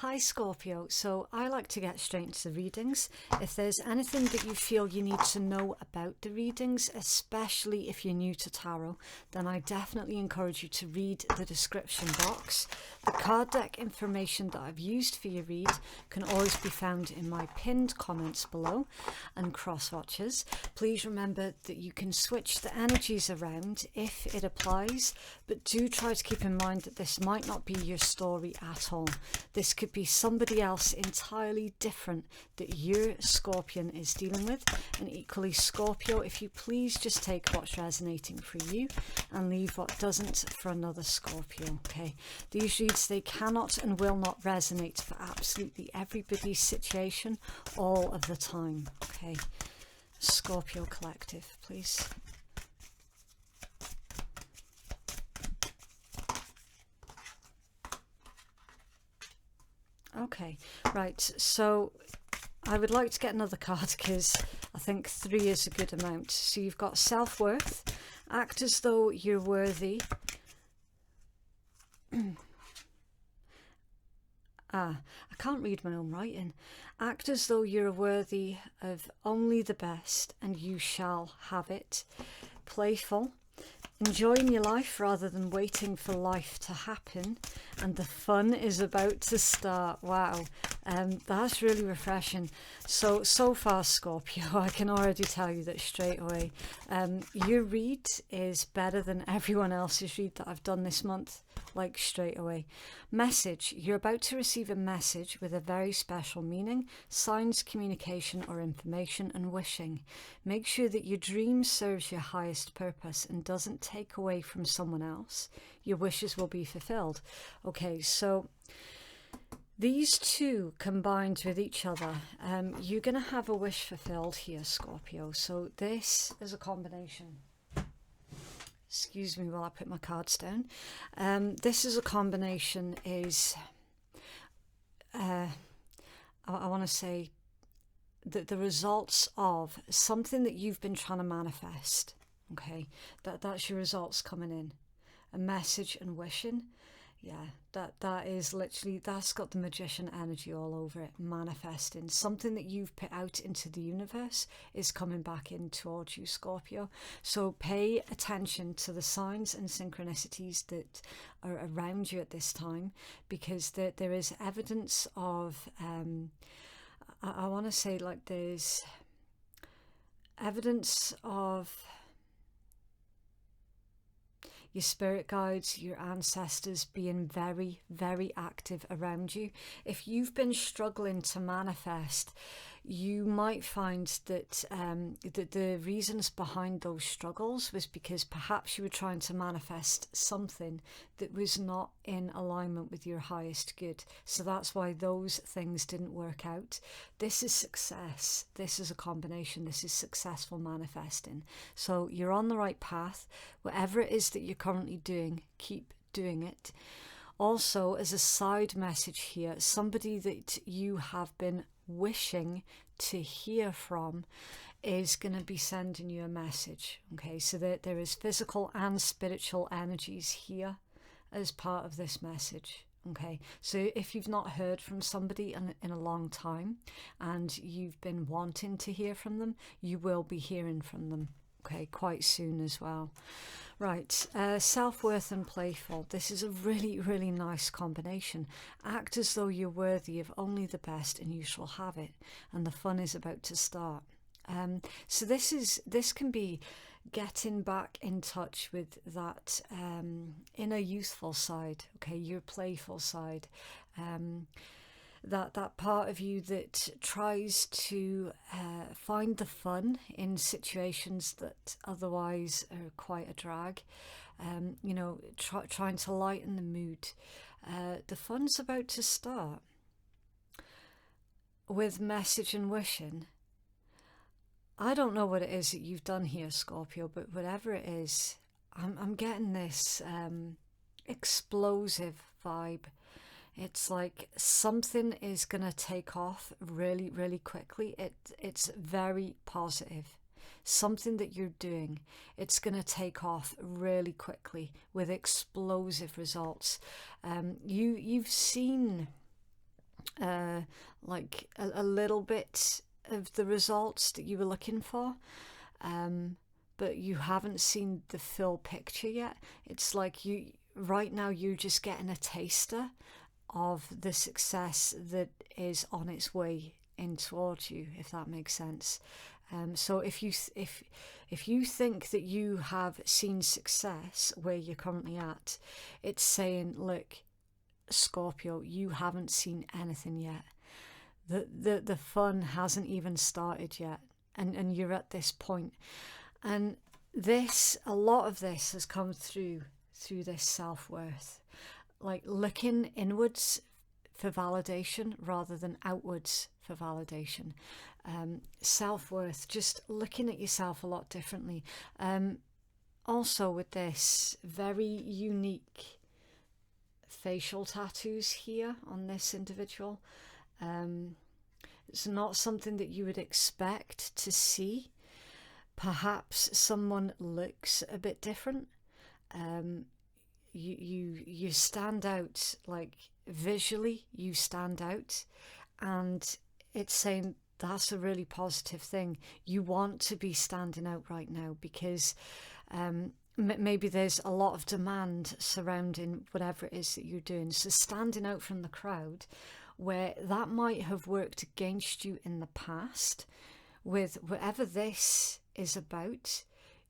Hi Scorpio, so I like to get straight into the readings. If there's anything that you feel you need to know about the readings, especially if you're new to tarot, then I definitely encourage you to read the description box. The card deck information that I've used for your read can always be found in my pinned comments below, and cross watches. Please remember that you can switch the energies around if it applies, but do try to keep in mind that this might not be your story at all. This could be somebody else entirely different that your Scorpion is dealing with. And equally, Scorpio, if you please just take what's resonating for you and leave what doesn't for another Scorpio. Okay, these reads, they cannot and will not resonate for absolutely everybody's situation all of the time. Okay, Scorpio collective, please. Okay, right, so I would like to get another card because I think 3 is a good amount. So you've got self-worth, act as though you're worthy. I can't read my own writing. Act as though you're worthy of only the best and you shall have it. Playful. Enjoying your life rather than waiting for life to happen, and the fun is about to start. Wow, that's really refreshing. So far, Scorpio, I can already tell you that straight away. Your read is better than everyone else's read that I've done this month, like straight away. Message, you're about to receive a message with a very special meaning, signs, communication or information, and wishing. Make sure that your dream serves your highest purpose and doesn't take away from someone else. Your wishes will be fulfilled. Okay, so these two combined with each other, you're going to have a wish fulfilled here, Scorpio. So this is a combination. Excuse me while I put my cards down. This is a combination is, I want to say, that the results of something that you've been trying to manifest. Okay, that's your results coming in. A message and wishing. Yeah, that is literally, that's got the magician energy all over it. Manifesting something that you've put out into the universe is coming back in towards you, Scorpio. So pay attention to the signs and synchronicities that are around you at this time, because there is evidence of I want to say, like, there's evidence of your spirit guides, your ancestors being very, very active around you. If you've been struggling to manifest, you might find that the reasons behind those struggles was because perhaps you were trying to manifest something that was not in alignment with your highest good. So that's why those things didn't work out. This is success. This is a combination. This is successful manifesting. So you're on the right path. Whatever it is that you're currently doing, keep doing it. Also, as a side message here, somebody that you have been wishing to hear from is going to be sending you a message. Okay, so that there is physical and spiritual energies here as part of this message. Okay, so if you've not heard from somebody in a long time and you've been wanting to hear from them, you will be hearing from them, okay, quite soon as well. Right, self-worth and playful. This is a really, really nice combination. Act as though you're worthy of only the best and you shall have it. And the fun is about to start. So this can be getting back in touch with that inner youthful side, okay, your playful side. That part of you that tries to find the fun in situations that otherwise are quite a drag, you know, trying to lighten the mood. The fun's about to start. With message and wishing, I don't know what it is that you've done here, Scorpio, but whatever it is, I'm getting this explosive vibe. It's like something is going to take off really, really quickly. It's very positive. Something that you're doing, it's going to take off really quickly with explosive results. You've seen a little bit of the results that you were looking for, but you haven't seen the full picture yet. It's like right now you're just getting a taster of the success that is on its way in towards you, if that makes sense. So if you think that you have seen success where you're currently at, it's saying, look, Scorpio, you haven't seen anything yet. The fun hasn't even started yet, and you're at this point. And a lot of this has come through this self-worth, like looking inwards for validation rather than outwards for validation. Self-worth, just looking at yourself a lot differently. Also with this, very unique facial tattoos here on this individual. It's not something that you would expect to see. Perhaps someone looks a bit different. You stand out, like visually you stand out, and it's saying that's a really positive thing. You want to be standing out right now because maybe there's a lot of demand surrounding whatever it is that you're doing. So standing out from the crowd, where that might have worked against you in the past, with whatever this is about,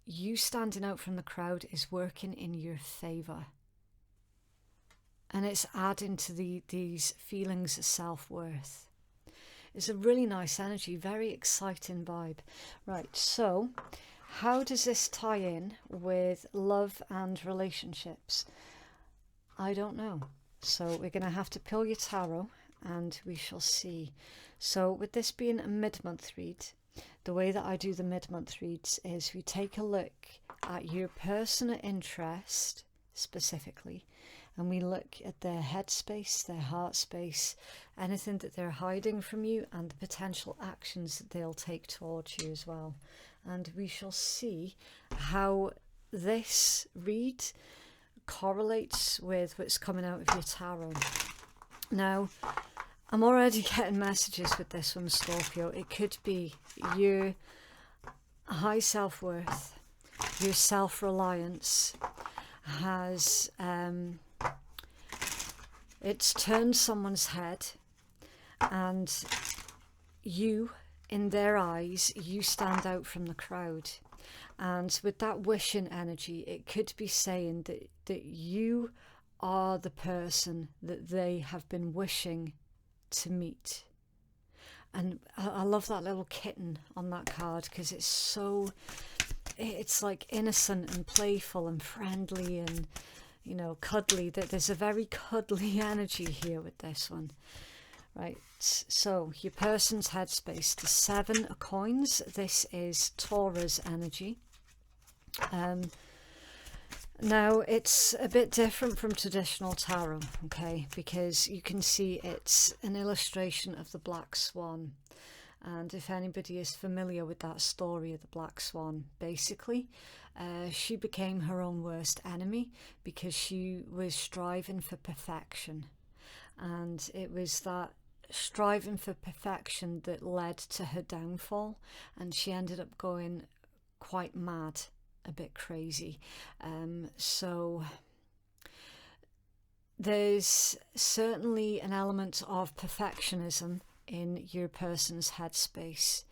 you standing out from the crowd is working in your favour. And it's adding to these feelings of self-worth. It's a really nice energy, very exciting vibe. Right, so how does this tie in with love and relationships? I don't know. So we're going to have to pull your tarot and we shall see. So with this being a mid-month read, the way that I do the mid-month reads is we take a look at your personal interest specifically, and we look at their headspace, their heart space, anything that they're hiding from you, and the potential actions that they'll take towards you as well. And we shall see how this read correlates with what's coming out of your tarot. Now, I'm already getting messages with this one, Scorpio. It could be your high self-worth, your self-reliance has it's turned someone's head, and you, in their eyes, you stand out from the crowd. And with that wishing energy, it could be saying that you are the person that they have been wishing to meet. And I love that little kitten on that card, because it's like innocent and playful and friendly and, you know, cuddly. That there's a very cuddly energy here with this one. Right, so your person's headspace, the 7 of coins. This is Taurus energy. Now it's a bit different from traditional tarot, okay, because you can see it's an illustration of the black swan. And if anybody is familiar with that story of the black swan, basically she became her own worst enemy because she was striving for perfection, and it was that striving for perfection that led to her downfall, and she ended up going quite mad, a bit crazy. So there's certainly an element of perfectionism in your person's headspace,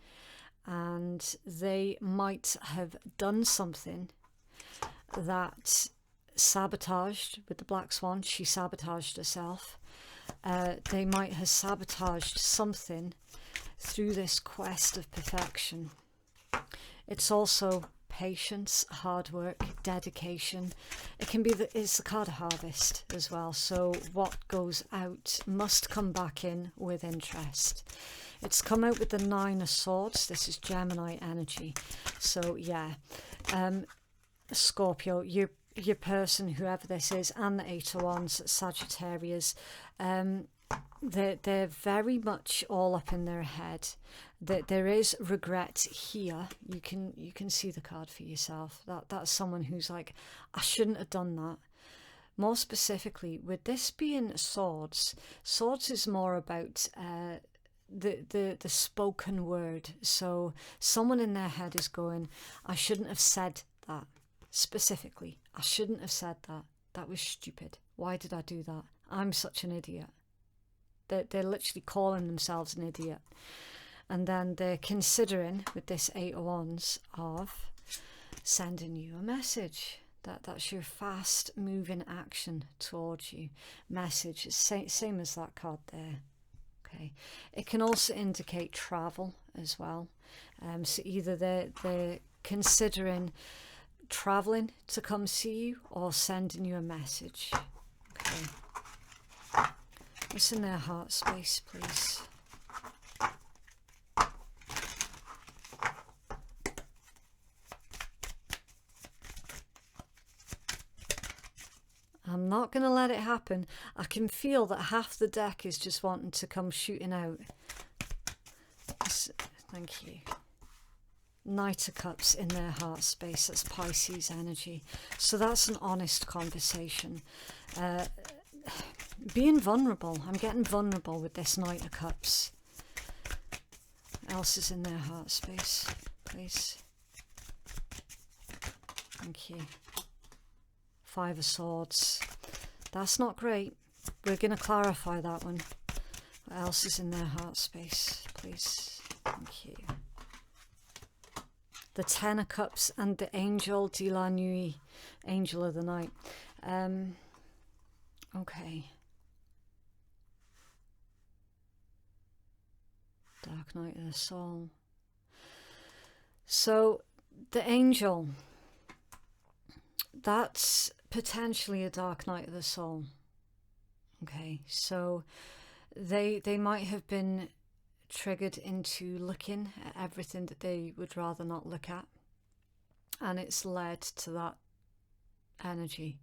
and they might have done something that sabotaged. With the black swan, she sabotaged herself. They might have sabotaged something through this quest of perfection. It's also patience, hard work, dedication. It can be it's the card of harvest as well. So what goes out must come back in with interest. It's come out with the 9 of swords. This is Gemini energy. So yeah, Scorpio, your person, whoever this is, and the 8 of wands, Sagittarius, they're very much all up in their head. That there is regret here. You can see the card for yourself. That's someone who's like, I shouldn't have done that. more specifically, with this being swords, swords is more about the spoken word. So someone in their head is going, I shouldn't have said that. Specifically, I shouldn't have said that. That was stupid. Why did I do that? I'm such an idiot. They're literally calling themselves an idiot. And then they're considering, with this 8 of Wands, of sending you a message. That's your fast moving action towards you. Message, same as that card there. Okay. It can also indicate travel as well. So either they're considering traveling to come see you or sending you a message. Okay. What's in their heart space, please? I'm not going to let it happen. I can feel that half the deck is just wanting to come shooting out. Thank you. Knight of Cups in their heart space. That's Pisces energy. So that's an honest conversation. Being vulnerable. I'm getting vulnerable with this Knight of Cups. What else is in their heart space, please? Thank you. 5 of Swords. That's not great. We're going to clarify that one. What else is in their heart space, please? Thank you. The 10 of Cups and the Angel de la Nuit, Angel of the Night. Okay. Dark Night of the Soul. So, the Angel, that's potentially a dark night of the soul. Okay, so they might have been triggered into looking at everything that they would rather not look at, and it's led to that energy.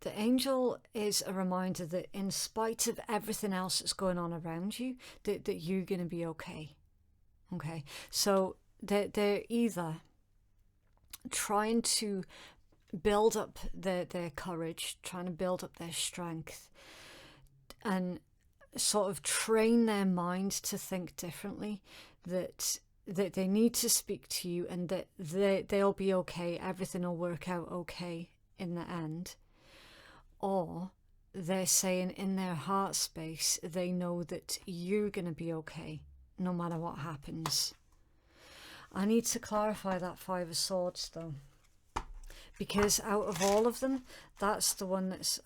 The angel is a reminder that in spite of everything else that's going on around you, that you're going to be okay. Okay, so they're either trying to build up their courage, trying to build up their strength, and sort of train their mind to think differently, that they need to speak to you and that they'll be okay, everything will work out okay in the end. Or they're saying in their heart space, they know that you're going to be okay no matter what happens. I need to clarify that 5 of Swords though, because out of all of them, that's the one that's,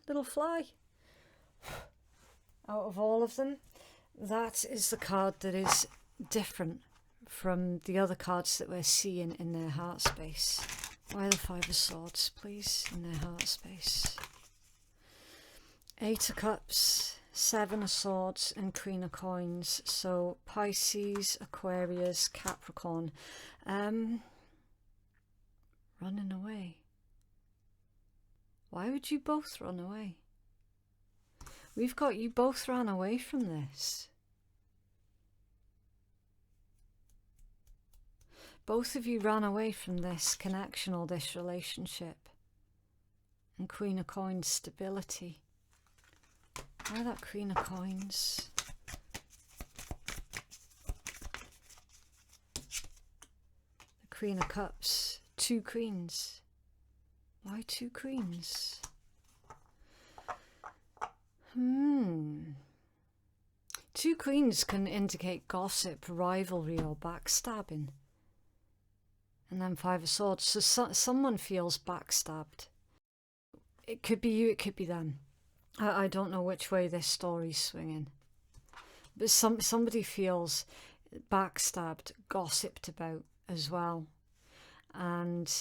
little fly. Out of all of them, that is the card that is different from the other cards that we're seeing in their heart space. Why the 5 of Swords, please, in their heart space? 8 of Cups, 7 of Swords, and Queen of Coins. So Pisces, Aquarius, Capricorn. Running away. Why would you both run away? We've got you both ran away from this. Both of you ran away from this connection or this relationship. And Queen of Coins, stability. Why that Queen of Coins? The Queen of Cups. 2 queens. Why 2 queens? 2 queens can indicate gossip, rivalry, or backstabbing. And then 5 of Swords. So someone feels backstabbed. It could be you, it could be them. I don't know which way this story's swinging. But somebody feels backstabbed, gossiped about as well. And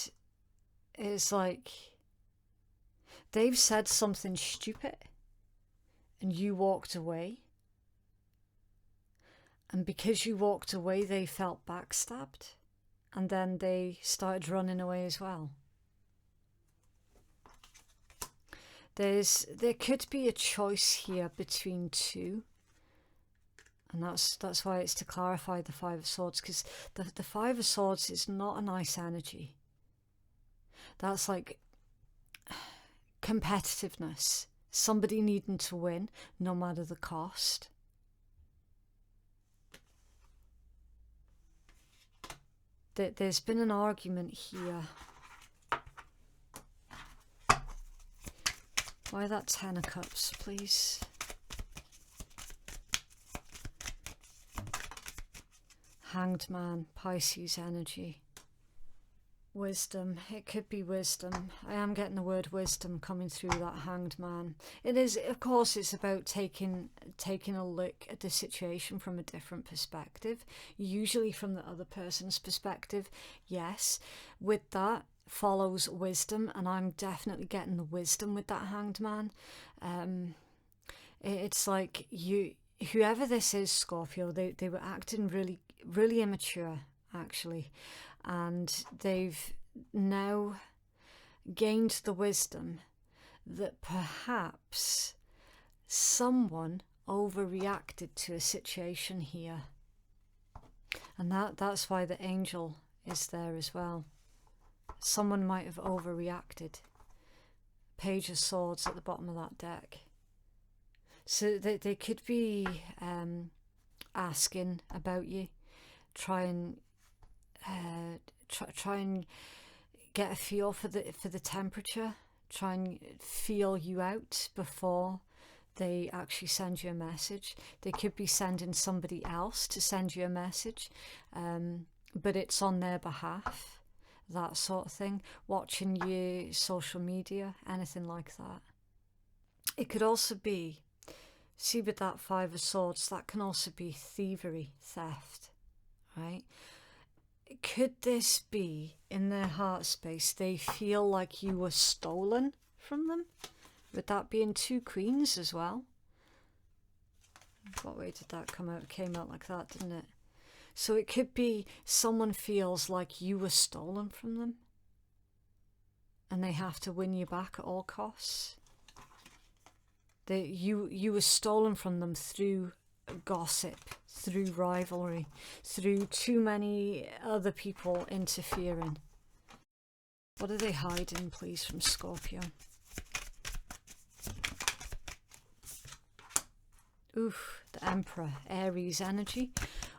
it's like they've said something stupid and you walked away. And because you walked away, they felt backstabbed. And then they started running away as well. There could be a choice here between 2. And that's why it's to clarify the 5 of Swords, because the 5 of Swords is not a nice energy. That's like competitiveness, somebody needing to win no matter the cost. There's been an argument here. Why that 10 of Cups, please? Hanged Man, Pisces energy. Wisdom. It could be wisdom. I am getting the word wisdom coming through that Hanged Man. It is, of course, it's about taking a look at the situation from a different perspective, usually from the other person's perspective. Yes, with that follows wisdom, and I'm definitely getting the wisdom with that Hanged Man. It's like whoever this is, Scorpio, they were acting really, really immature, actually. And they've now gained the wisdom that perhaps someone overreacted to a situation here. And that's why the angel is there as well. Someone might have overreacted. Page of Swords at the bottom of that deck. So they could be asking about you, try and get a feel for the temperature, try and feel you out before they actually send you a message. They could be sending somebody else to send you a message, but it's on their behalf, that sort of thing. Watching your social media, anything like that. It could also be, see with that 5 of Swords, that can also be thievery, theft, right? Could this be, in their heart space, they feel like you were stolen from them? With that being 2 Queens as well. What way did that come out? It came out like that, didn't it? So it could be someone feels like you were stolen from them, and they have to win you back at all costs. You were stolen from them through gossip, through rivalry, through too many other people interfering. What are they hiding, please, from Scorpio? Oof, the Emperor, Aries energy,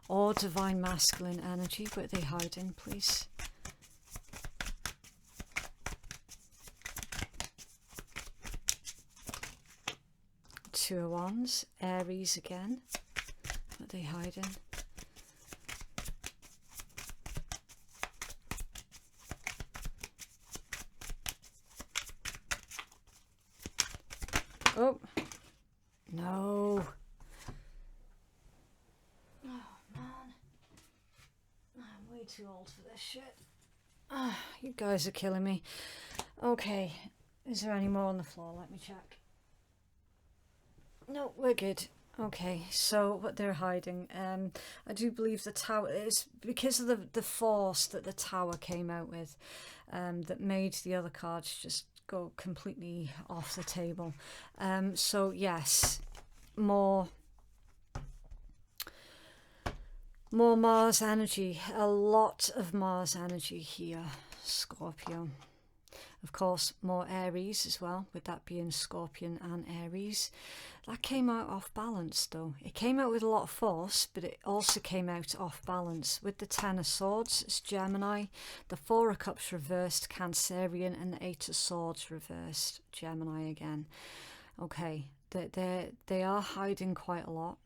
or Divine Masculine energy. What are they hiding, please? Two of Wands, Aries again. What are they hiding? Oh, no. Oh, man. I'm way too old for this shit. You guys are killing me. Okay, is there any more on the floor? Let me check. No, we're good. Okay, so what they're hiding, I do believe the Tower is because of the force that the Tower came out with, that made the other cards just go completely off the table. So yes, more Mars energy, a lot of Mars energy here, Scorpio. Of course, more Aries as well, with that being Scorpion and Aries. That came out off balance though. It came out with a lot of force, but it also came out off balance. With the 10 of Swords, it's Gemini. The 4 of Cups reversed, Cancerian, and the 8 of Swords reversed, Gemini again. Okay, they are hiding quite a lot.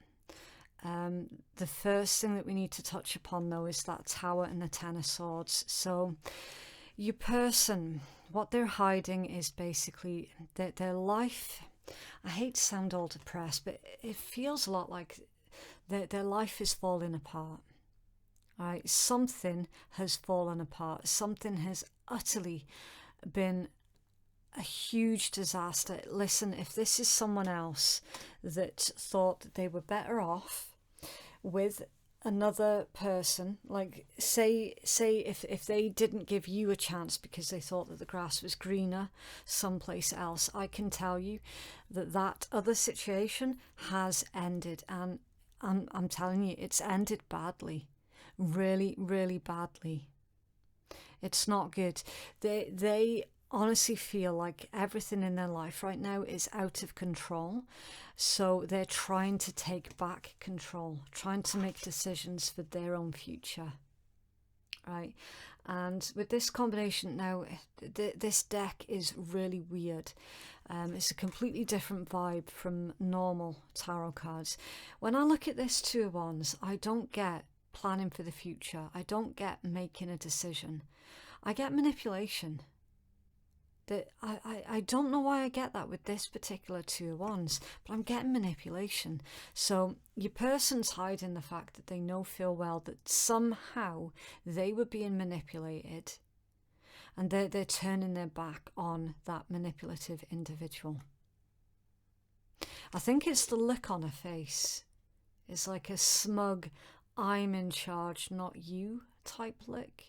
The first thing that we need to touch upon though is that Tower and the 10 of Swords. So your person, what they're hiding is basically their life. I hate to sound all depressed, but it feels a lot like their life is falling apart. Right? Something has fallen apart. Something has utterly been a huge disaster. Listen, if this is someone else that thought that they were better off with another person, like say if they didn't give you a chance because they thought that the grass was greener someplace else, I can tell you that other situation has ended, and I'm telling you, it's ended badly, really, really badly. It's not good. They honestly feel like everything in their life right now is out of control. So they're trying to take back control, trying to make decisions for their own future. Right? And with this combination now, this deck is really weird. It's a completely different vibe from normal tarot cards. When I look at this Two of Wands, I don't get planning for the future. I don't get making a decision. I get manipulation. I don't know why I get that with this particular Two of Wands, but I'm getting manipulation. So your person's hiding the fact that they know full well that somehow they were being manipulated, and they're turning their back on that manipulative individual. I think it's the look on her face. It's like a smug, I'm in charge, not you type look.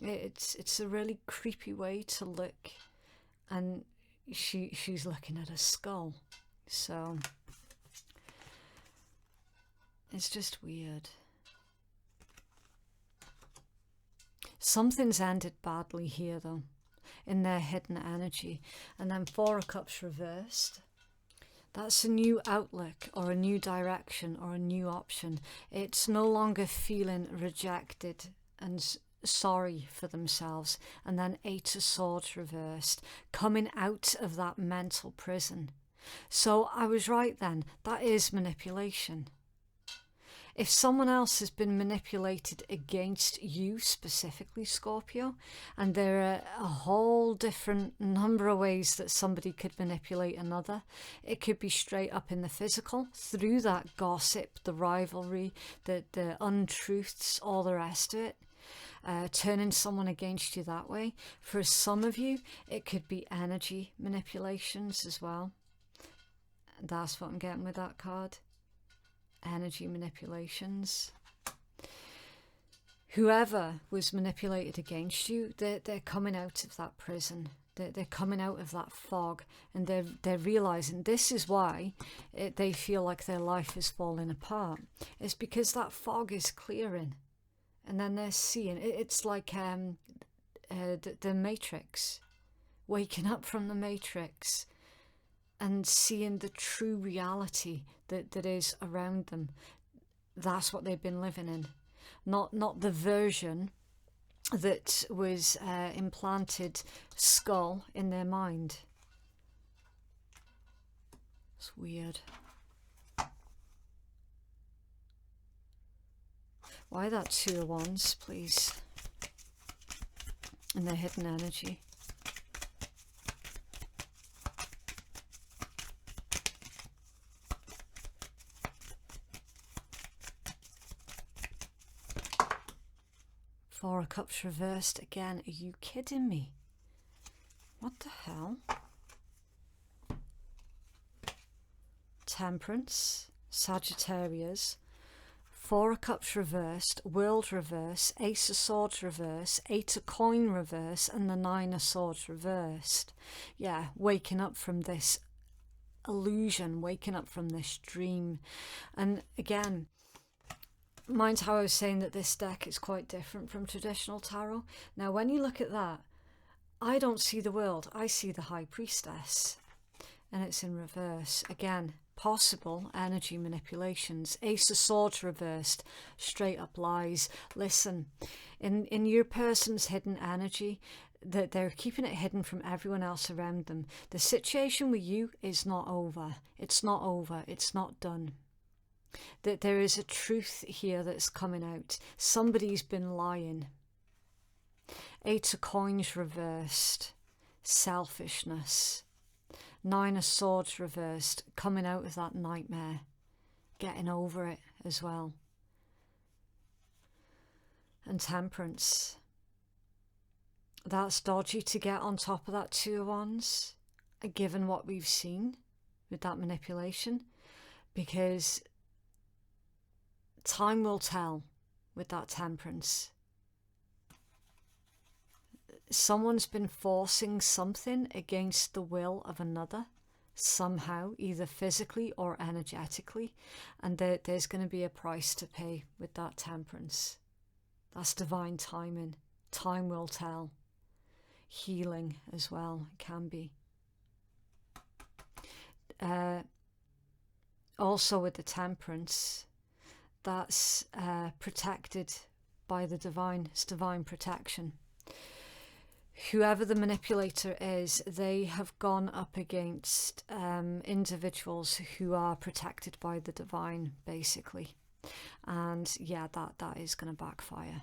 It's a really creepy way to look. And she's looking at a skull. So it's just weird. Something's ended badly here though, in their hidden energy. And then Four of Cups reversed. That's a new outlook or a new direction or a new option. It's no longer feeling rejected and sorry for themselves. And then Eight of Swords reversed, coming out of that mental prison. So I was right then, that is manipulation. If someone else has been manipulated against you specifically, Scorpio, and there are a whole different number of ways that somebody could manipulate another. It could be straight up in the physical, through that gossip, the rivalry, the untruths, all the rest of it. Turning someone against you that way. For some of you, it could be energy manipulations as well. That's what I'm getting with that card. Energy manipulations. Whoever was manipulated against you, they're coming out of that prison. They're coming out of that fog, and they're realizing this is why they feel like their life is falling apart. It's because that fog is clearing. And then they're seeing, it's like the Matrix, waking up from the Matrix and seeing the true reality that is around them. That's what they've been living in, not the version that was implanted skull in their mind. It's weird. Why that Two of Wands, please? And their hidden energy. Four of Cups reversed again. Are you kidding me? What the hell? Temperance, Sagittarius, Four of Cups reversed, World reverse, Ace of Swords reverse, Eight of Coin reverse, and the Nine of Swords reversed. Yeah, waking up from this illusion, waking up from this dream. And again, mind how I was saying that this deck is quite different from traditional tarot. Now, when you look at that, I don't see the World, I see the High Priestess. And it's in reverse. Again, possible energy manipulations. Ace of Swords reversed, straight up lies. Listen, in your person's hidden energy, that they're keeping it hidden from everyone else around them. The situation with you is not over. It's not over. It's not done. That there is a truth here that's coming out. Somebody's been lying. Eight of Coins reversed, selfishness. Nine of Swords reversed, coming out of that nightmare, getting over it as well. And Temperance. That's dodgy to get on top of that Two of Wands, given what we've seen with that manipulation, because time will tell with that Temperance. Someone's been forcing something against the will of another, somehow, either physically or energetically, and there's going to be a price to pay with that Temperance. That's divine timing. Time will tell. healing as well. It can be. Also with the Temperance, that's protected by the divine. It's divine protection. Whoever the manipulator is, they have gone up against individuals who are protected by the divine, basically. And yeah, that is going to backfire.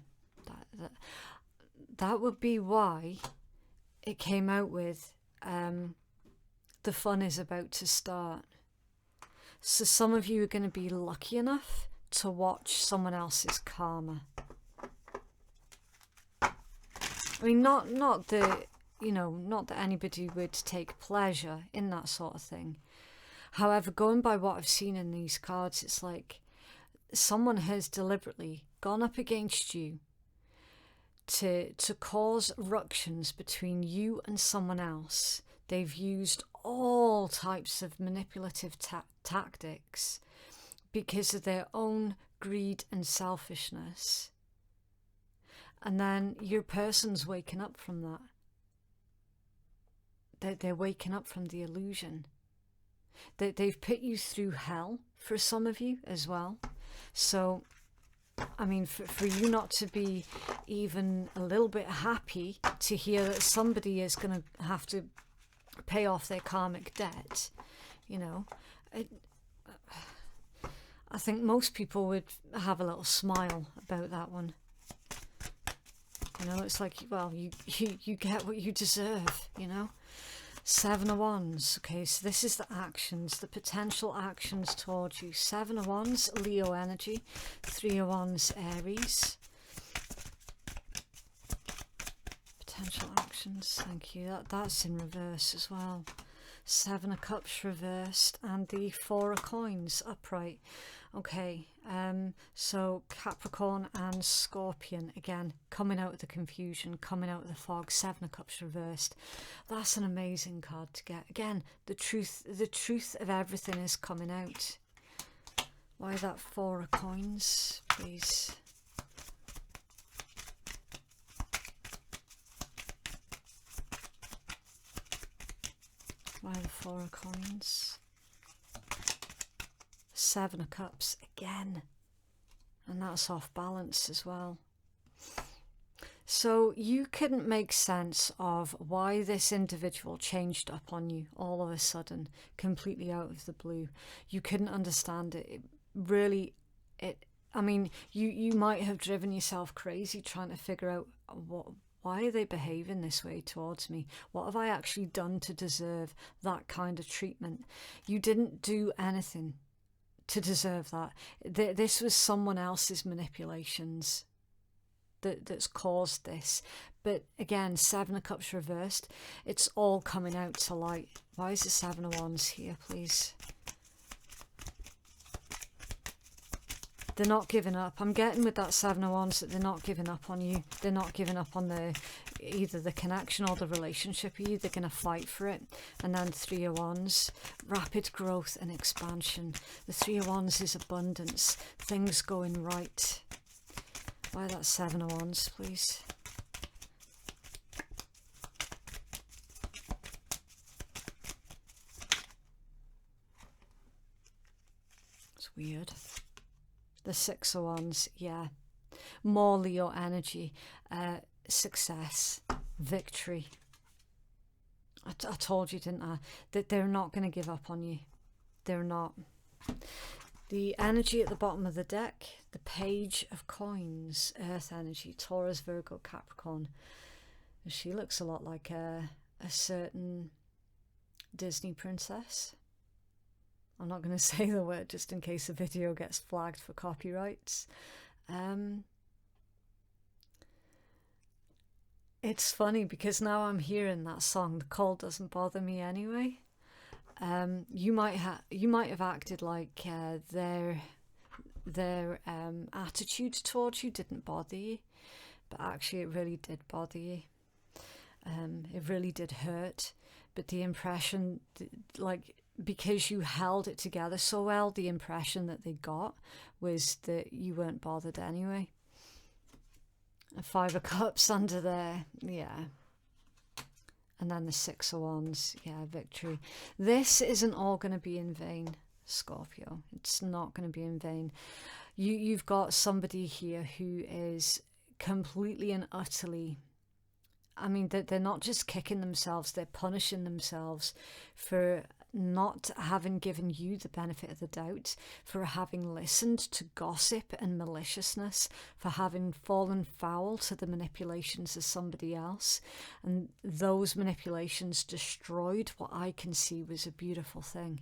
That would be why it came out with the fun is about to start. So some of you are going to be lucky enough to watch someone else's karma. I mean, not that, not that anybody would take pleasure in that sort of thing. However, going by what I've seen in these cards, it's like someone has deliberately gone up against you to cause ructions between you and someone else. They've used all types of manipulative tactics because of their own greed and selfishness. And then your person's waking up from that. They're waking up from the illusion. They've put you through hell for some of you as well. So, I mean, for you not to be even a little bit happy to hear that somebody is going to have to pay off their karmic debt, I think most people would have a little smile about that one. It's like, well, you get what you deserve, 7 of Wands. Okay, so this is the actions, the potential actions towards you. 7 of Wands, Leo energy. 3 of Wands, Aries. Potential actions, thank you. That's in reverse as well. 7 of Cups reversed and the 4 of Coins upright. Okay, so Capricorn and Scorpion, again, coming out of the confusion, coming out of the fog. 7 of Cups reversed. That's an amazing card to get. Again, the truth of everything is coming out. Why that 4 of Coins, please? Why the 4 of Coins? 7 of Cups again, and that's off balance as well. So you couldn't make sense of why this individual changed up on you all of a sudden, completely out of the blue. You couldn't understand it. I mean, you might have driven yourself crazy trying to figure out why are they behaving this way towards me? What have I actually done to deserve that kind of treatment? You didn't do anything to deserve that. This was someone else's manipulations that's caused this. But again, 7 of Cups reversed. It's all coming out to light. Why is the 7 of Wands here, please? They're not giving up. I'm getting with that 7 of Wands that they're not giving up on you. They're not giving up on either the connection or the relationship with you. They're going to fight for it. And then 3 of Wands, rapid growth and expansion. The 3 of Wands is abundance, things going right. Why that 7 of Wands, please? It's weird. The 6 of Wands, yeah. More Leo energy, success, victory. I told you, didn't I? That they're not going to give up on you. They're not. The energy at the bottom of the deck, the Page of Coins, Earth energy, Taurus, Virgo, Capricorn. She looks a lot like a certain Disney princess. I'm not going to say the word just in case the video gets flagged for copyrights. It's funny because now I'm hearing that song, The Cold Doesn't Bother Me Anyway. You might have acted like their attitude towards you didn't bother you, but actually it really did bother you. It really did hurt. But the impression, because you held it together so well, the impression that they got was that you weren't bothered anyway. A 5 of Cups under there, yeah. And then the Six of Wands, yeah, victory. This isn't all going to be in vain, Scorpio. It's not going to be in vain. You've got somebody here who is completely and utterly, I mean, they're not just kicking themselves, they're punishing themselves for not having given you the benefit of the doubt, for having listened to gossip and maliciousness, for having fallen foul to the manipulations of somebody else. And those manipulations destroyed what I can see was a beautiful thing.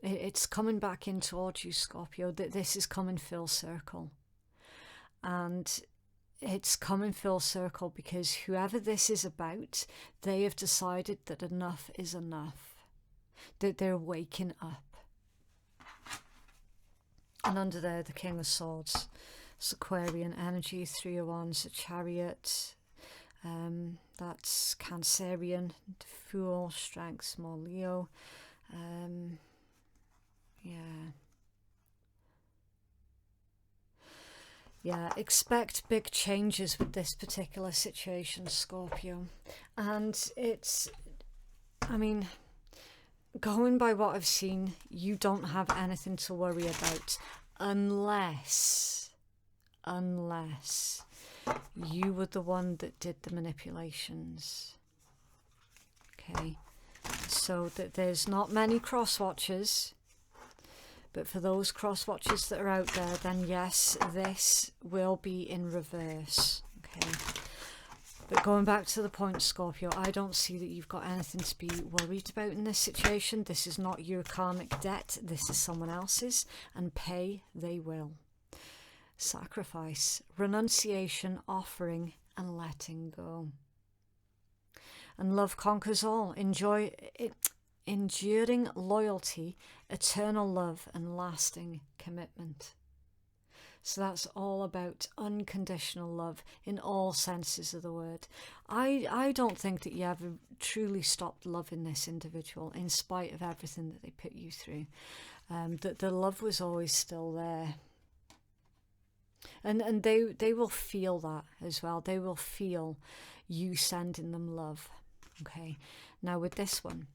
It's coming back in towards you, Scorpio. This is coming full circle. And it's coming full circle because whoever this is about, they have decided that enough is enough. That they're waking up. And under there, the King of Swords, it's Aquarian energy, Three of Wands, a Chariot, that's Cancerian, Fool, Strength, small Leo, yeah, expect big changes with this particular situation, Scorpio. And it's, I mean, going by what I've seen, you don't have anything to worry about unless you were the one that did the manipulations. Okay, so that there's not many cross watchers, but for those cross watchers that are out there, then yes, this will be in reverse. Okay. But going back to the point, Scorpio, I don't see that you've got anything to be worried about in this situation. This is not your karmic debt. This is someone else's, and pay they will. Sacrifice, renunciation, offering, and letting go. And love conquers all. Enjoy it. Enduring loyalty, eternal love, and lasting commitment. So that's all about unconditional love in all senses of the word. I don't think that you ever truly stopped loving this individual in spite of everything that they put you through. That the love was always still there. And they will feel that as well. They will feel you sending them love. Okay. Now with this one,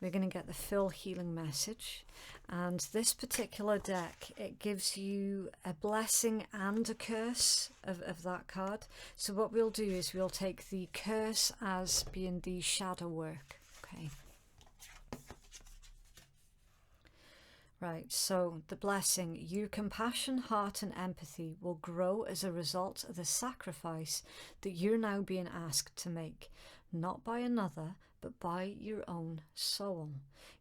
we're going to get the full healing message. And this particular deck, it gives you a blessing and a curse of that card. So what we'll do is we'll take the curse as being the shadow work. Okay. Right, so the blessing, your compassion, heart and empathy will grow as a result of the sacrifice that you're now being asked to make, not by another, but by your own soul.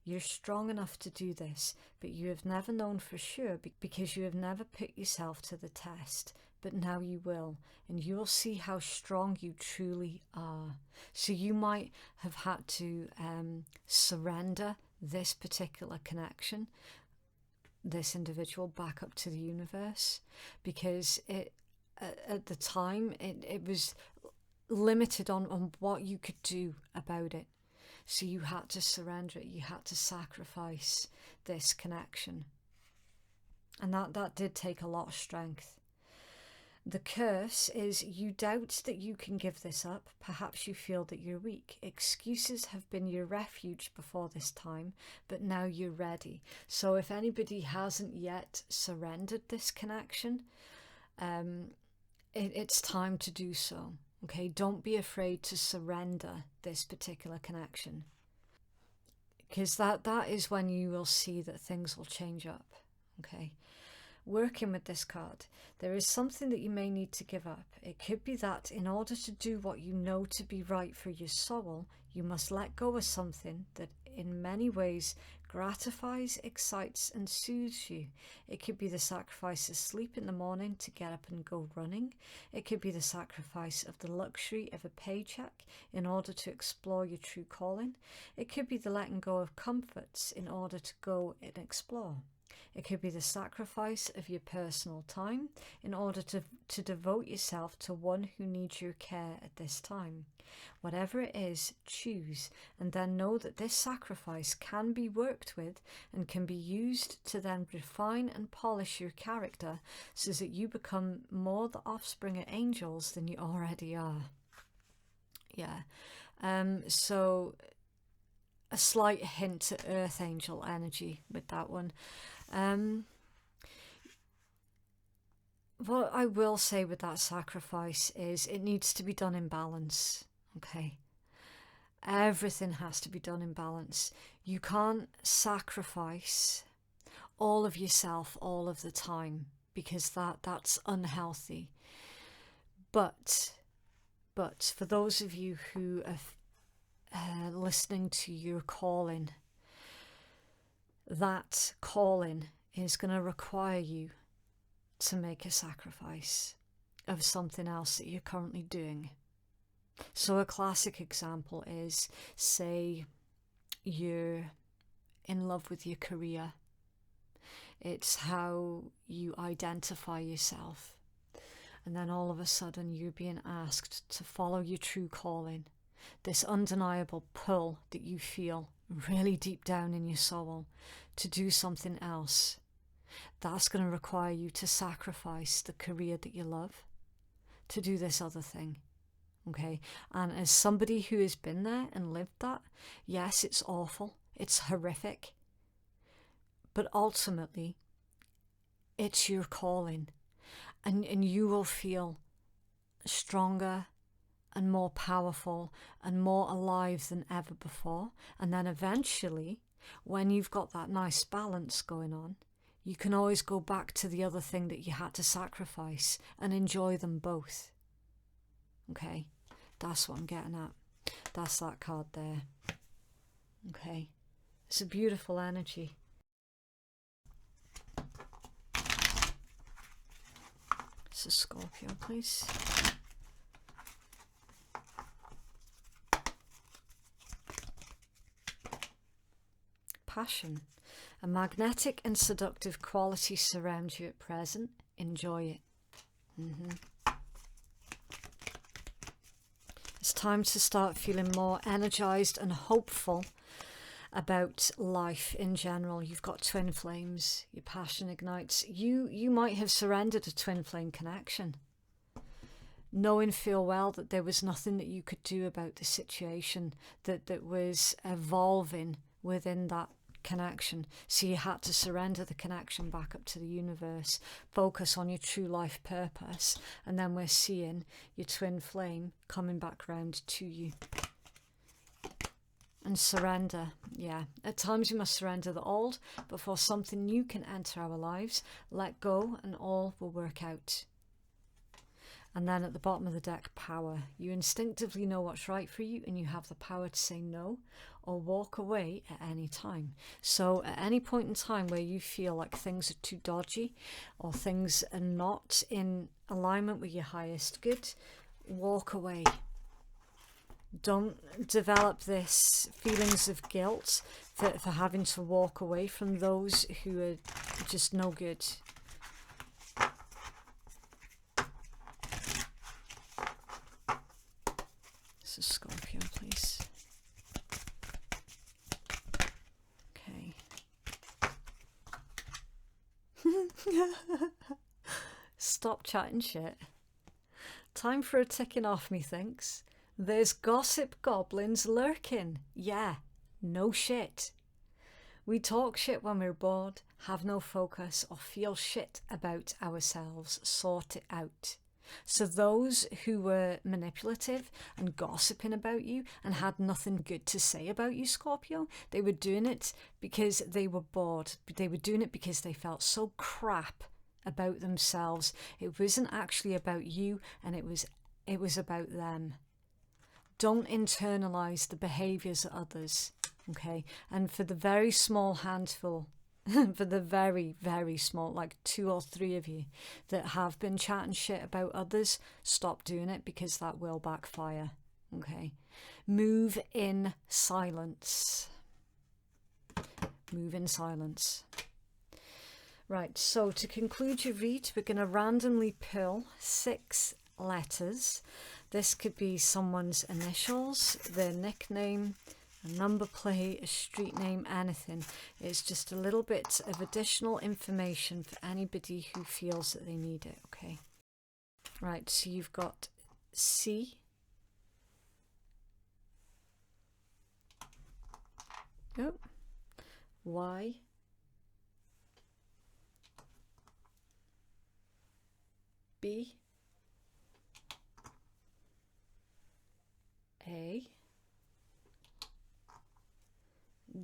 You're strong enough to do this, but you have never known for sure because you have never put yourself to the test. But now you will, and you will see how strong you truly are. So you might have had to surrender this particular connection, this individual, back up to the universe, because at the time it was limited on what you could do about it. So you had to surrender it, you had to sacrifice this connection. And that did take a lot of strength. The curse is you doubt that you can give this up. Perhaps you feel that you're weak. Excuses have been your refuge before this time, but now you're ready. So if anybody hasn't yet surrendered this connection, it's time to do so. Okay, don't be afraid to surrender this particular connection, because that is when you will see that things will change up. Okay. Working with this card, there is something that you may need to give up. It could be that in order to do what you know to be right for your soul, you must let go of something that in many ways gratifies, excites and soothes you. It could be the sacrifice of sleep in the morning to get up and go running. It could be the sacrifice of the luxury of a paycheck in order to explore your true calling. It could be the letting go of comforts in order to go and explore. It could be the sacrifice of your personal time in order to devote yourself to one who needs your care at this time. Whatever it is, choose, and then know that this sacrifice can be worked with and can be used to then refine and polish your character so that you become more the offspring of angels than you already are. Yeah. So a slight hint at earth angel energy with that one. What I will say with that sacrifice is it needs to be done in balance, okay? Everything has to be done in balance. You can't sacrifice all of yourself all of the time, because that's unhealthy. But for those of you who are listening to your calling, that calling is going to require you to make a sacrifice of something else that you're currently doing. So a classic example is, say you're in love with your career. It's how you identify yourself. And then all of a sudden you're being asked to follow your true calling, this undeniable pull that you feel really deep down in your soul to do something else. That's going to require you to sacrifice the career that you love to do this other thing. Okay? And as somebody who has been there and lived that, yes, it's awful. It's horrific. But ultimately, it's your calling. And you will feel stronger and more powerful and more alive than ever before. And then eventually, when you've got that nice balance going on, you can always go back to the other thing that you had to sacrifice and enjoy them both. Okay? That's what I'm getting at. That's that card there. Okay? It's a beautiful energy. It's a Scorpio, please. Passion. A magnetic and seductive quality surrounds you at present. Enjoy it. It's time to start feeling more energized and hopeful about life in general. You've got twin flames. Your passion ignites. You might have surrendered a twin flame connection, knowing full well that there was nothing that you could do about the situation that was evolving within that connection. So you had to surrender the connection back up to the universe, focus on your true life purpose, and then we're seeing your twin flame coming back round to you. And surrender, yeah. At times we must surrender the old before something new can enter our lives. Let go and all will work out. And then at the bottom of the deck, power. You instinctively know what's right for you and you have the power to say no or walk away at any time. So at any point in time where you feel like things are too dodgy or things are not in alignment with your highest good, walk away. Don't develop this feelings of guilt for having to walk away from those who are just no good. This is Scorpio, please. Okay. Stop chatting shit. Time for a ticking off, methinks. There's gossip goblins lurking. Yeah, no shit. We talk shit when we're bored, have no focus, or feel shit about ourselves. Sort it out. So those who were manipulative and gossiping about you and had nothing good to say about you, Scorpio, they were doing it because they were bored. They were doing it because they felt so crap about themselves. It wasn't actually about you, and it was about them. Don't internalize the behaviors of others, okay? And for the very small handful, for the very, very small, like 2 or 3 of you that have been chatting shit about others, stop doing it because that will backfire, okay? Move in silence. Move in silence. Right, so to conclude your read, we're going to randomly pull 6 letters. This could be someone's initials, their nickname, a number plate, a street name, anything. It's just a little bit of additional information for anybody who feels that they need it, okay? Right, so you've got C, Oh, Y, B, A,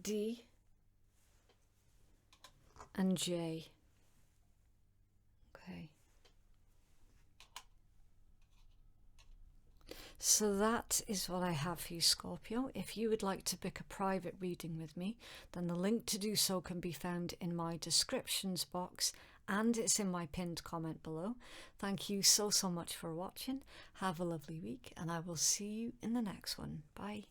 D, and J. Okay. So that is what I have for you, Scorpio. If you would like to book a private reading with me, then the link to do so can be found in my descriptions box, and it's in my pinned comment below. Thank you so much for watching. Have a lovely week, and I will see you in the next one. Bye.